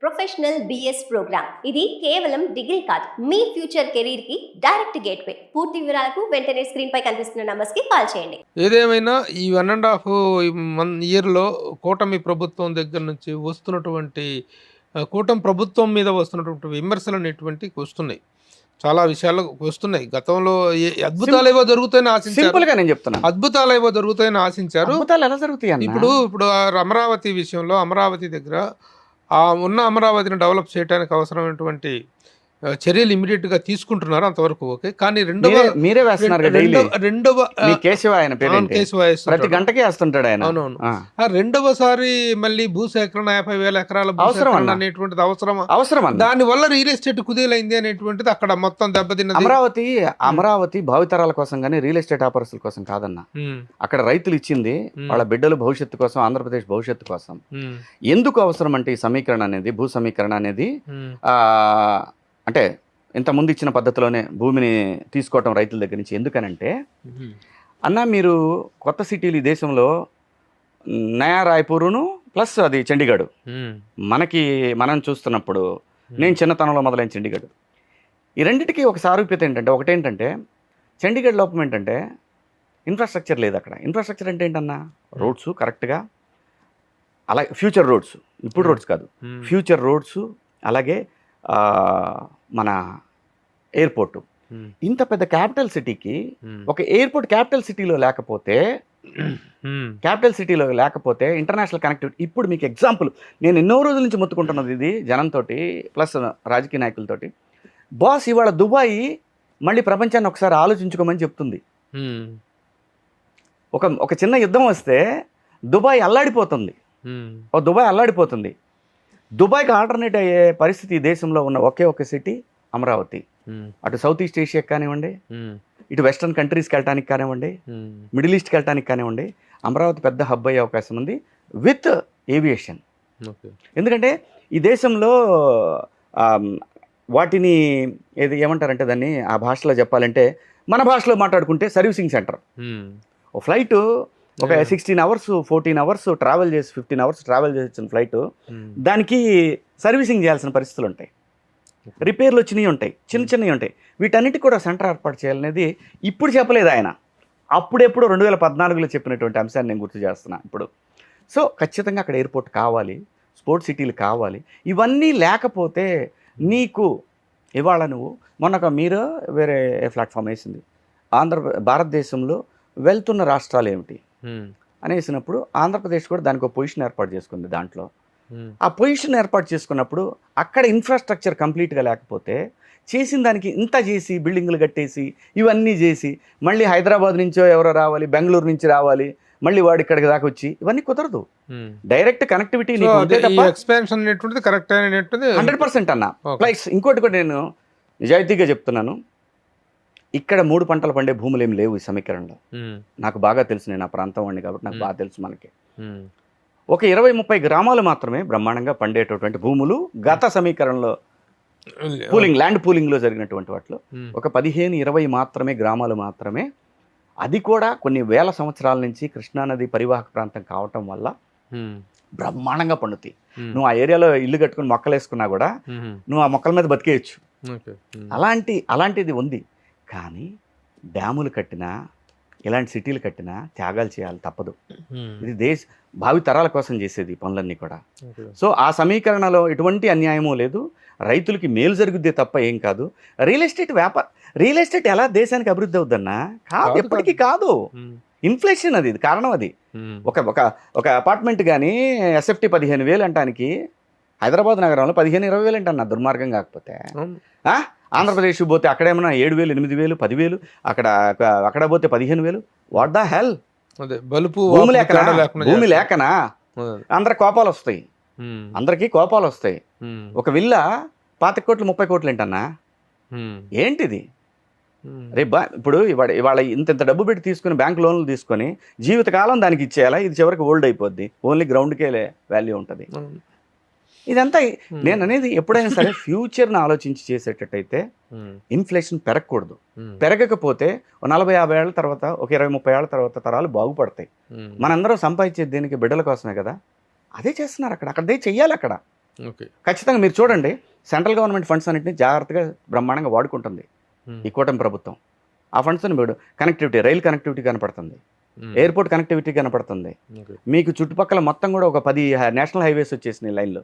Professional BS programme. ఇది కేవలం degree కాదు, మీ ఫ్యూచర్ కెరీర్ కి డైరెక్ట్ గేట్వే. పూర్తి వివరాలకు వెంటనే స్క్రీన్ పై కనిపిస్తున్న నంబర్స్ కి కాల్ చేయండి. ఏదేమైనా ఈ 1.5 ఇయర్‌లో కూటమి ప్రభుత్వం దగ్గర నుంచి వస్తున్నటువంటి కూటమి ప్రభుత్వం మీద వస్తున్నటువంటి విమర్శలనేటువంటివి వస్తున్నాయి. చాలా విషయాలు వస్తున్నాయి. గతంలో అద్భుతాలేవో జరుగుతాయని ఆశించారు. సింపుల్‌గా నేను చెప్తున్నా. అద్భుతాలేవో జరుగుతాయని ఆశించారు. అద్భుతాలు ఎలా జరుగుతాయి అన్న? ఇప్పుడు అమరావతి విషయంలో అమరావతి దగ్గర ఉన్న అమరావతిని డెవలప్ చేయడానికి అవసరమైనటువంటి చర్యలు ఇమీడియట్‌గా తీసుకుంటున్నారు, అంతవరకు ఓకే. కానీ మీరే వేస్తున్నారు కదా డైలీ. రెండవ మీ కేశవ ఆయన పేరేంటి? కేశవ ప్రతి గంటకి వేస్తుంటాడు ఆయన. అవునవును. రెండవసారి మళ్ళీ భూసేకరణ 50,000 ఎకరాల భూసేకరణ అనేటువంటిది అవసరమా? దాని వల్ల రియల్ ఎస్టేట్ కుదేలైంది అనేటువంటిది అక్కడ మొత్తం దెబ్బతిన్నది. అమరావతి భావితరాల కోసం కానీ రియల్ ఎస్టేట్ ఆపర్సుల కోసం కాదన్న. అక్కడ రైతులు ఇచ్చింది వాళ్ళ బిడ్డల భవిష్యత్తు కోసం, ఆంధ్రప్రదేశ్ భవిష్యత్తు కోసం. ఎందుకు అవసరం అంటే ఈ సమీకరణ అనేది, భూ సమీకరణ అనేది అంటే ఇంతకుముందు ఇచ్చిన పద్ధతిలోనే భూమిని తీసుకోవటం రైతుల దగ్గర నుంచి. ఎందుకనంటే అన్న, మీరు కొత్త సిటీలు ఈ దేశంలో నయా రాయ్పూరును ప్లస్ అది చండీగఢ్ మనం చూస్తున్నప్పుడు, నేను చిన్నతనంలో మొదలైన చండీగఢ్, ఈ రెండింటికి ఒక సారూప్యత ఏంటంటే, ఒకటేంటంటే చండీగఢ్ లోపం ఏంటంటే ఇన్ఫ్రాస్ట్రక్చర్ లేదు అక్కడ. ఇన్ఫ్రాస్ట్రక్చర్ అంటే ఏంటన్నా, రోడ్స్ కరెక్ట్గా, అలాగే ఫ్యూచర్ రోడ్స్, ఇప్పుడు రోడ్స్ కాదు, ఫ్యూచర్ రోడ్స్, అలాగే మన ఎయిర్పోర్టు. ఇంత పెద్ద క్యాపిటల్ సిటీకి ఒక ఎయిర్పోర్ట్ క్యాపిటల్ సిటీలో లేకపోతే ఇంటర్నేషనల్ కనెక్టివిటీ. ఇప్పుడు మీకు ఎగ్జాంపుల్, నేను ఎన్నో రోజుల నుంచి మొత్తుకుంటున్నది ఇది జనంతో ప్లస్ రాజకీయ నాయకులతోటి. బాస్, ఇవాళ దుబాయ్ మళ్ళీ ప్రపంచాన్ని ఒకసారి ఆలోచించుకోమని చెప్తుంది. ఒక చిన్న యుద్ధం వస్తే దుబాయ్ అల్లాడిపోతుంది. దుబాయ్కి ఆల్టర్నేట్ అయ్యే పరిస్థితి ఈ దేశంలో ఉన్న ఒకే ఒక సిటీ అమరావతి. అటు సౌత్ ఈస్ట్ ఏషియాకి కానివ్వండి, ఇటు వెస్టర్న్ కంట్రీస్కి వెళ్ళటానికి కానివ్వండి, మిడిల్ ఈస్ట్కి వెళ్ళటానికి కానివ్వండి, అమరావతి పెద్ద హబ్ అయ్యే అవకాశం ఉంది విత్ ఏవియేషన్. ఎందుకంటే ఈ దేశంలో వాటిని ఏమంటారంటే దాన్ని ఆ భాషలో చెప్పాలంటే, మన భాషలో మాట్లాడుకుంటే సర్వీసింగ్ సెంటర్. ఓ ఫ్లైట్ ఒక 16 అవర్స్ 14 అవర్స్ ట్రావెల్ చేసి 15 అవర్స్ ట్రావెల్ చేసి వచ్చిన ఫ్లైట్, దానికి సర్వీసింగ్ చేయాల్సిన పరిస్థితులు ఉంటాయి, రిపేర్లు వచ్చినవి ఉంటాయి, చిన్నవి ఉంటాయి. వీటన్నిటికి కూడా సెంటర్ ఏర్పాటు చేయాలనేది ఇప్పుడు చెప్పలేదు ఆయన, అప్పుడెప్పుడు 2014లో చెప్పినటువంటి అంశాన్ని నేను గుర్తు చేస్తున్నా ఇప్పుడు. సో ఖచ్చితంగా అక్కడ ఎయిర్పోర్ట్ కావాలి, స్పోర్ట్స్ సిటీలు కావాలి. ఇవన్నీ లేకపోతే నీకు ఇవాళ నువ్వు మీరు వేరే ప్లాట్ఫామ్ వేసింది, భారతదేశంలో వెళ్తున్న రాష్ట్రాలు ఏమిటి అనేసినప్పుడు ఆంధ్రప్రదేశ్ కూడా దానికి ఒక పొజిషన్ ఏర్పాటు చేసుకుంది. దాంట్లో ఆ పొజిషన్ ఏర్పాటు చేసుకున్నప్పుడు అక్కడ ఇన్ఫ్రాస్ట్రక్చర్ కంప్లీట్గా లేకపోతే, చేసిన దానికి ఇంత చేసి బిల్డింగ్లు కట్టేసి ఇవన్నీ చేసి మళ్ళీ హైదరాబాద్ నుంచో ఎవరో రావాలి, బెంగళూరు నుంచి రావాలి, మళ్ళీ వాడు ఇక్కడికి దాకా వచ్చి ఇవన్నీ కుదరదు. డైరెక్ట్ కనెక్టివిటీ 100% అన్న. ప్లస్ ఇంకోటి కూడా నేను నిజాయితీగా చెప్తున్నాను, ఇక్కడ 3 పంటలు పండే భూములు ఏమి లేవు ఈ సమీకరణలో. నాకు బాగా తెలుసు, నేను ఆ ప్రాంతం వాడిని కాబట్టి నాకు బాగా తెలుసు. మనకి ఒక 20-30 గ్రామాలు మాత్రమే బ్రహ్మాండంగా పండేటటువంటి భూములు గత సమీకరణలో ల్యాండ్ పూలింగ్లో జరిగినటువంటి వాటిలో ఒక 15-20 మాత్రమే గ్రామాలు మాత్రమే. అది కూడా కొన్ని వేల సంవత్సరాల నుంచి కృష్ణానది పరివాహక ప్రాంతం కావటం వల్ల బ్రహ్మాండంగా పండుతాయి. నువ్వు ఆ ఏరియాలో ఇల్లు కట్టుకుని మొక్కలు వేసుకున్నా కూడా నువ్వు ఆ మొక్కల మీద బతికేయచ్చు. అలాంటిది ఉంది. కానీ డ్యాములు కట్టినా, ఇలాంటి సిటీలు కట్టినా త్యాగాలు చేయాలి, తప్పదు. ఇది భావి తరాల కోసం చేసేది ఈ పనులన్నీ కూడా. సో ఆ సమీకరణలో ఎటువంటి అన్యాయమూ లేదు, రైతులకి మేలు జరుగుద్దే తప్ప ఏం కాదు. రియల్ ఎస్టేట్ ఎలా దేశానికి అభివృద్ధి అవుద్దన్నా? కాదు, ఎప్పటికీ కాదు. ఇన్ఫ్లేషన్ అది కారణం. అది ఒక అపార్ట్మెంట్ కానీ ఎస్ఎఫ్టీ 15,000 అంటానికి హైదరాబాద్ నగరంలో 15-20,000 అంటన్నా దుర్మార్గం కాకపోతే. ఆంధ్రప్రదేశ్ పోతే అక్కడేమన్నా 7,000, 8,000, 10,000, అక్కడ పోతే 15,000. What the hell? భూమి లేకనా అందరికి కోపాలు వస్తాయి. ఒక విల్లా 25 కోట్లు 30 కోట్లు ఏంటన్నా? ఏంటిది? రేపు ఇప్పుడు ఇవాళ ఇంత డబ్బు పెట్టి తీసుకుని బ్యాంక్ లోన్లు తీసుకొని జీవితకాలం దానికి ఇచ్చేయాలా? ఇది చివరికి ఓల్డ్ అయిపోద్ది, ఓన్లీ గ్రౌండ్కే వాల్యూ ఉంటుంది. ఇదంతా నేను అనేది ఎప్పుడైనా సరే ఫ్యూచర్ని ఆలోచించి చేసేటట్టయితే ఇన్ఫ్లేషన్ పెరగకూడదు. పెరగకపోతే 40-50 ఏళ్ళ తర్వాత, ఒక 20-30 ఏళ్ళ తర్వాత తరాలు బాగుపడతాయి. మనందరం సంపాదించేది దేనికి? బిడ్డల కోసమే కదా. అదే చేస్తున్నారు అక్కడే చెయ్యాలి. అక్కడ ఓకే. ఖచ్చితంగా మీరు చూడండి, సెంట్రల్ గవర్నమెంట్ ఫండ్స్ అన్నింటినీ జాగ్రత్తగా బ్రహ్మాండంగా వాడుకుంటుంది ఈ కూటమి ప్రభుత్వం. ఆ ఫండ్స్ని మీరు కనెక్టివిటీ, రైల్ కనెక్టివిటీ కనపడుతుంది, ఎయిర్పోర్ట్ కనెక్టివిటీ కనపడుతుంది. మీకు చుట్టుపక్కల మొత్తం కూడా ఒక 10 నేషనల్ హైవేస్ వచ్చేసినాయి లైన్లో.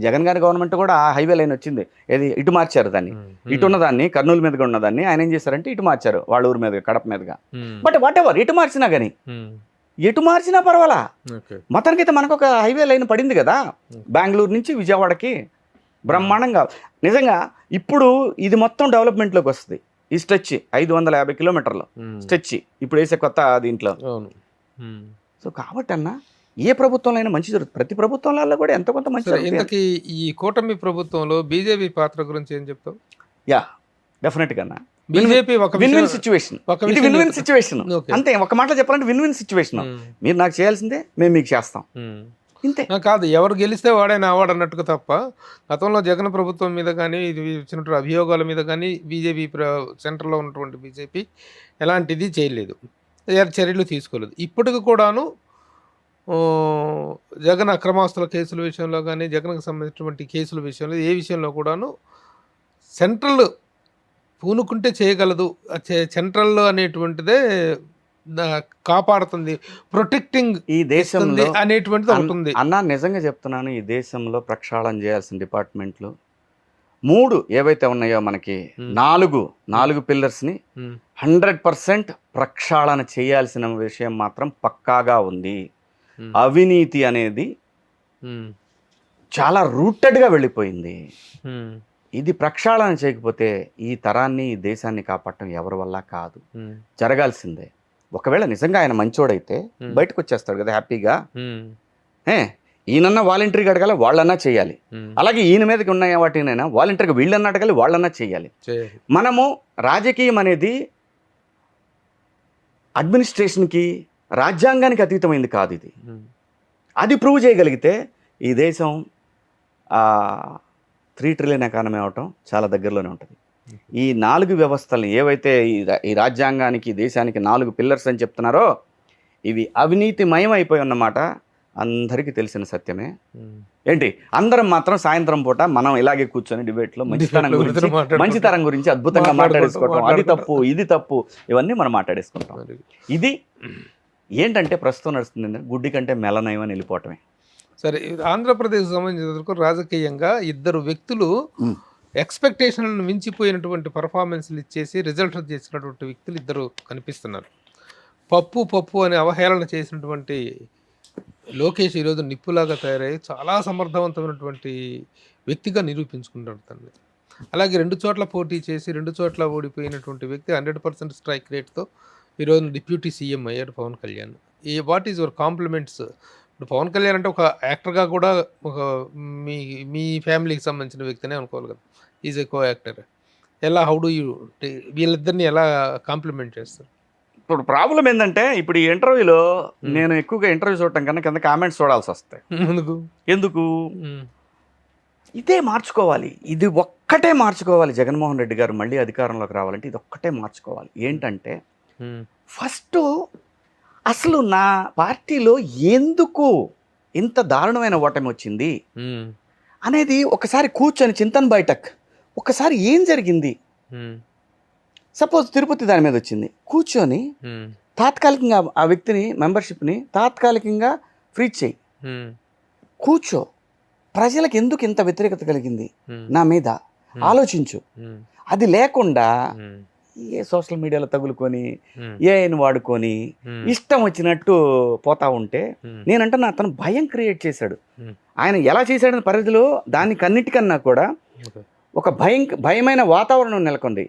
జగన్ గారి గవర్నమెంట్ కూడా ఆ హైవే లైన్ వచ్చింది, ఏది ఇటు మార్చారు దాన్ని. ఇటు ఉన్నదాన్ని, కర్నూలు మీదుగా ఉన్నదాన్ని ఆయన ఏం చేశారంటే ఇటు మార్చారు, వాళ్ళ ఊరి మీదుగా, కడప మీదుగా. బట్ వాట్ ఎవర్, ఎటు మార్చినా కానీ, ఎటు మార్చినా పర్వాలా, మొత్తానికైతే మనకు ఒక హైవే లైన్ పడింది కదా బెంగళూరు నుంచి విజయవాడకి బ్రహ్మాండంగా. నిజంగా ఇప్పుడు ఇది మొత్తం డెవలప్మెంట్లోకి వస్తుంది. ఈ స్ట్రెచ్ 550 కిలోమీటర్లు స్ట్రెచ్ ఇప్పుడు వేసే కొత్త దీంట్లో. సో కాబట్టి అన్న, ఏ ప్రభుత్వంలో అయినా మంచి జరుగుతుంది, ప్రతి ప్రభుత్వంలో కూడా ఎంతో కొంత మంచి జరుగుతుంది. ఇంతకీ ఈ కూటమి ప్రభుత్వంలో బీజేపీ పాత్ర గురించి ఏం చెప్తావు? యా, డెఫినెట్గా అన్న, బీజేపీ ఒక విన్ విన్ సిచ్యువేషన్, ఇది విన్ విన్ సిచ్యువేషన్. Okay. అంతే, ఒక మాటలో చెప్పాలంటే విన్ విన్ సిచ్యువేషన్. మీరు నాకు చేయాల్సిందే, మేము మీకు చేస్తాం, ఇంతే. కాదు, ఎవరు గెలిస్తే వాడైనా అవార్డు అన్నట్టుగా తప్ప గతంలో జగన్ ప్రభుత్వం మీద కానీ ఇది వచ్చినటువంటి అభియోగాల మీద కానీ బీజేపీ సెంటర్లో ఉన్నటువంటి బీజేపీ ఎలాంటిది చేయలేదు, చర్యలు తీసుకోలేదు. ఇప్పటికి కూడాను జగన్ అక్రమాస్తుల కేసుల విషయంలో కానీ, జగన్కి సంబంధించినటువంటి కేసుల విషయంలో, ఏ విషయంలో కూడాను సెంట్రల్ పూనుకుంటే చేయగలదు, సెంట్రల్ అనేటువంటిదే కాపాడుతుంది, ప్రొటెక్టింగ్ ఈ దేశంలో అనేటువంటిది ఉంటుంది. అన్న నిజంగా చెప్తున్నాను, ఈ దేశంలో ప్రక్షాళన చేయాల్సిన డిపార్ట్మెంట్లు 3 ఏవైతే ఉన్నాయో మనకి, 4 పిల్లర్స్ని 100% ప్రక్షాళన చేయాల్సిన విషయం మాత్రం పక్కాగా ఉంది. అవినీతి అనేది చాలా రూటెడ్గా వెళ్ళిపోయింది. ఇది ప్రక్షాళన చేయకపోతే ఈ తరాన్ని, ఈ దేశాన్ని కాపాడటం ఎవరి వల్ల కాదు, జరగాల్సిందే. ఒకవేళ నిజంగా ఆయన మంచోడైతే బయటకు వచ్చేస్తాడు కదా హ్యాపీగా. ఈయనన్నా వాలంటరీగా అడగాలి, వాళ్ళన్నా చేయాలి. అలాగే ఈయన మీదకి ఉన్న వాటినైనా వాలంటరీగా వీళ్ళన్నా అడగాలి, వాళ్ళన్నా చేయాలి. మనము రాజకీయం అనేది అడ్మినిస్ట్రేషన్కి, రాజ్యాంగానికి అతీతమైంది కాదు. ఇది అది ప్రూవ్ చేయగలిగితే ఈ దేశం 3 ట్రిలియన్ ఎకానమీ అవటం చాలా దగ్గరలోనే ఉంటుంది. ఈ 4 వ్యవస్థలు ఏవైతే ఈ రాజ్యాంగానికి, దేశానికి 4 పిల్లర్స్ అని చెప్తున్నారో, ఇవి అవినీతిమయం అయిపోయి ఉన్నమాట అందరికీ తెలిసిన సత్యమే. ఏంటి, అందరం మాత్రం సాయంత్రం పూట మనం ఇలాగే కూర్చొని డిబేట్లో మంచితనం గురించి అద్భుతంగా మాట్లాడేసుకోవటం, అది తప్పు, ఇది తప్పు, ఇవన్నీ మనం మాట్లాడేసుకుంటాం. ఇది ఏంటంటే ప్రస్తుతం నడుస్తుంది గుడ్డి కంటే మెలనయం అని వెళ్ళిపోవటమే. సరే, ఆంధ్రప్రదేశ్ సంబంధించిన రాజకీయంగా 2 వ్యక్తులు ఎక్స్పెక్టేషన్లను మించిపోయినటువంటి పర్ఫార్మెన్స్లు ఇచ్చేసి రిజల్ట్ చేసినటువంటి వ్యక్తులు 2 కనిపిస్తున్నారు. పప్పు అని అవహేళన చేసినటువంటి లోకేష్ ఈరోజు నిప్పులాగా తయారై చాలా సమర్థవంతమైనటువంటి వ్యక్తిగా నిరూపించుకుంటాడు తనని. అలాగే 2 చోట్ల పోటీ చేసి 2 చోట్ల ఓడిపోయినటువంటి వ్యక్తి 100% స్ట్రైక్ రేట్తో ఈరోజు డిప్యూటీ సీఎం అయ్యాడు Pawan Kalyan. What is your compliments? ఇప్పుడు పవన్ కళ్యాణ్ అంటే ఒక యాక్టర్గా కూడా ఒక మీ ఫ్యామిలీకి సంబంధించిన వ్యక్తినే అనుకోవాలి కదా, is a co actor. How do you వీళ్ళిద్దరిని ఎలా కాంప్లిమెంట్ చేస్తారు? ఇప్పుడు ప్రాబ్లం ఏంటంటే, ఇప్పుడు ఈ ఇంటర్వ్యూలో నేను ఎక్కువగా ఇంటర్వ్యూ చూడటం కన్నా కింద కామెంట్స్ చూడాల్సి వస్తాయి. ఎందుకు ఇదే మార్చుకోవాలి, ఇది ఒక్కటే మార్చుకోవాలి. జగన్మోహన్ రెడ్డి గారు మళ్ళీ అధికారంలోకి రావాలంటే ఇది ఒక్కటే మార్చుకోవాలి. ఏంటంటే, ఫస్ట్ అసలు నా పార్టీలో ఎందుకు ఇంత దారుణమైన ఓటమి వచ్చింది అనేది ఒకసారి కూర్చొని చింతన్ బైఠక్, ఒకసారి ఏం జరిగింది, సపోజ్ తిరుపతి దాని మీద వచ్చింది, కూర్చొని తాత్కాలికంగా ఆ వ్యక్తిని, మెంబర్షిప్ని తాత్కాలికంగా ఫ్రీ చేయి, కూర్చో, ప్రజలకు ఎందుకు ఇంత వ్యతిరేకత కలిగింది నా మీద ఆలోచించు. అది లేకుండా ఏ సోషల్ మీడియాలో తగులుకొని ఏఐని వాడుకొని ఇష్టం వచ్చినట్టు పోతా ఉంటే, నేనంటే అతను భయం క్రియేట్ చేశాడు. ఆయన ఎలా చేశాడని పరిధిలో దాన్ని కన్నిటికన్నా కూడా ఒక భయమైన వాతావరణం నెలకొంది.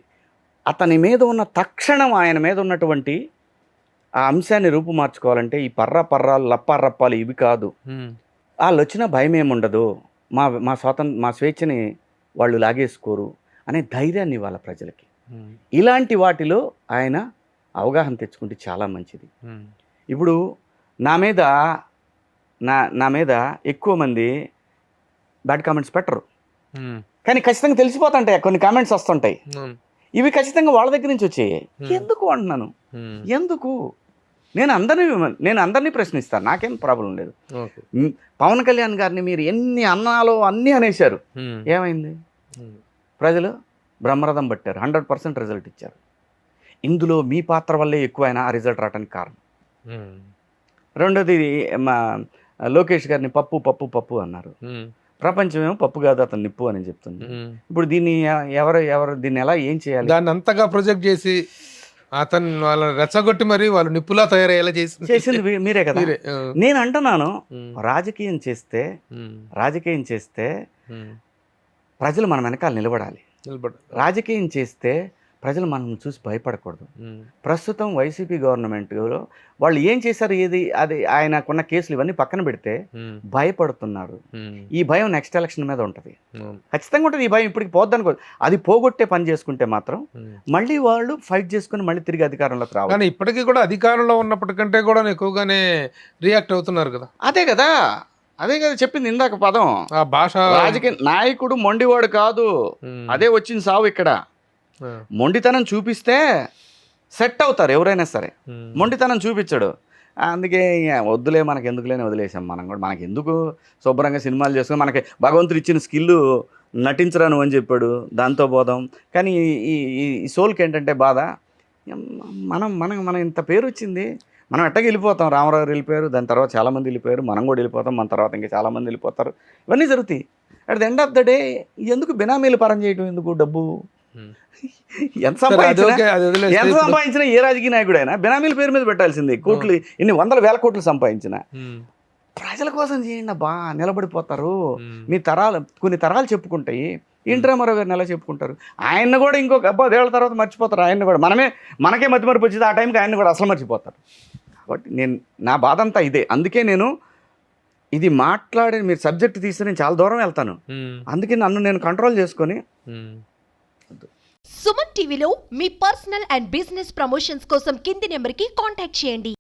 అతని మీద ఉన్న తక్షణం ఆయన మీద ఉన్నటువంటి ఆ అంశాన్ని రూపుమార్చుకోవాలంటే ఈ పర్రాలు లప్పారప్పాలు ఇవి కాదు. వాళ్ళు వచ్చిన భయం ఏముండదు, మా స్వేచ్ఛని వాళ్ళు లాగేసుకోరు అనే ధైర్యాన్ని ఇవ్వాలి ప్రజలకి. ఇలాంటి వాటిలో ఆయన అవగాహన తెచ్చుకుంటే చాలా మంచిది. ఇప్పుడు నా మీద ఎక్కువ మంది బ్యాడ్ కామెంట్స్ పెట్టరు, కానీ ఖచ్చితంగా తెలిసిపోతుంటాయి, కొన్ని కామెంట్స్ వస్తుంటాయి. ఇవి ఖచ్చితంగా వాళ్ళ దగ్గర నుంచి వచ్చాయి. ఎందుకు అంటున్నాను, ఎందుకు నేను అందరినీ ప్రశ్నిస్తాను, నాకేం ప్రాబ్లం లేదు. ఓకే. పవన్ కళ్యాణ్ గారిని మీరు ఎన్ని అన్నాలో అన్నీ అనేశారు, ఏమైంది? ప్రజలు బ్రహ్మరథం పట్టారు, 100% రిజల్ట్ ఇచ్చారు. ఇందులో మీ పాత్ర వల్లే ఎక్కువైనా ఆ రిజల్ట్ రావడానికి కారణం. రెండోది, మా లోకేష్ గారిని పప్పు పప్పు పప్పు అన్నారు. ప్రపంచమేమో పప్పు కాదు అతను నిప్పు అని చెప్తుంది. ఇప్పుడు దీన్ని ఎవరు దీన్ని ఎలా ఏం చేయాలి? దాన్ని అంతగా ప్రొజెక్ట్ చేసి అతను వాళ్ళని రెచ్చగొట్టి మరి వాళ్ళు నిప్పులా తయారయ్యేలా చేసింది మీరే కదా. నేను అంటున్నాను, రాజకీయం చేస్తే ప్రజలు మన వెనకాల నిలబడాలి. రాజకీయం చేస్తే ప్రజలు మనం చూసి భయపడకూడదు. ప్రస్తుతం వైసీపీ గవర్నమెంట్లో వాళ్ళు ఏం చేశారు, అది ఆయనకున్న కేసులు ఇవన్నీ పక్కన పెడితే భయపడుతున్నారు. ఈ భయం నెక్స్ట్ ఎలక్షన్ మీద ఉంటుంది, ఖచ్చితంగా ఉంటుంది. ఈ భయం ఇప్పటికి పోద్దనుకో, అది పోగొట్టే పని చేసుకుంటే మాత్రం మళ్ళీ వాళ్ళు ఫైట్ చేసుకుని మళ్ళీ తిరిగి అధికారంలోకి రావాలి. కానీ ఇప్పటికీ కూడా అధికారంలో ఉన్నప్పటికంటే కూడా ఎక్కువగానే రియాక్ట్ అవుతున్నారు కదా. అదే కదా చెప్పింది ఇందాక పదం. ఆ భాష, రాజకీయ నాయకుడు మొండివాడు కాదు, అదే వచ్చింది సావు. ఇక్కడ మొండితనం చూపిస్తే సెట్ అవుతారు ఎవరైనా సరే, మొండితనం చూపించాడు. అందుకే వద్దులే, మనకి ఎందుకులేని వదిలేసాం. మనం కూడా మనకి ఎందుకు శుభ్రంగా సినిమాలు చేసుకుని, మనకి భగవంతుడు ఇచ్చిన స్కిల్ నటించరాను అని చెప్పాడు, దాంతో పోదాం. కానీ ఈ సోల్కి ఏంటంటే బాధ, మనం ఇంత పేరు వచ్చింది, మనం ఎట్టకి వెళ్ళిపోతాం. రామారావు వెళ్ళిపోయారు, దాని తర్వాత చాలామంది వెళ్ళిపోయారు, మనం కూడా వెళ్ళిపోతాం, మన తర్వాత ఇంకా చాలామంది వెళ్ళిపోతారు. ఇవన్నీ జరుగుతాయి. At the end of the day ఎందుకు బినామీలు పరం చేయడం, ఎందుకు డబ్బు ఎంత సంపాదించినా ఏ రాజకీయ నాయకుడైనా బినామీల పేరు మీద పెట్టాల్సింది. కోట్లు, ఇన్ని 100,000 కోట్లు సంపాదించిన ప్రజల కోసం చేయండి బా, నిలబడిపోతారు. మీ కొన్ని తరాలు చెప్పుకుంటాయి. ఎన్టీ రామారావు గారిని ఎలా చెప్పుకుంటారు? ఆయన కూడా ఇంకొక 10 ఏళ్ల తర్వాత మర్చిపోతారు. ఆయన్ని కూడా మనకే మతిమరుపు వచ్చింది, ఆ టైంకి ఆయన కూడా అసలు మర్చిపోతారు. కాబట్టి నా బాధ అంతా ఇదే. అందుకే నేను ఇది మాట్లాడే, మీరు సబ్జెక్ట్ తీస్తే నేను చాలా దూరం వెళ్తాను. అందుకే నేను కంట్రోల్ చేసుకొని. సుమన్ టీవీలో మీ పర్సనల్ అండ్ బిజినెస్ ప్రమోషన్స్ కోసం కింది నెంబర్కి కాంటాక్ట్ చేయండి.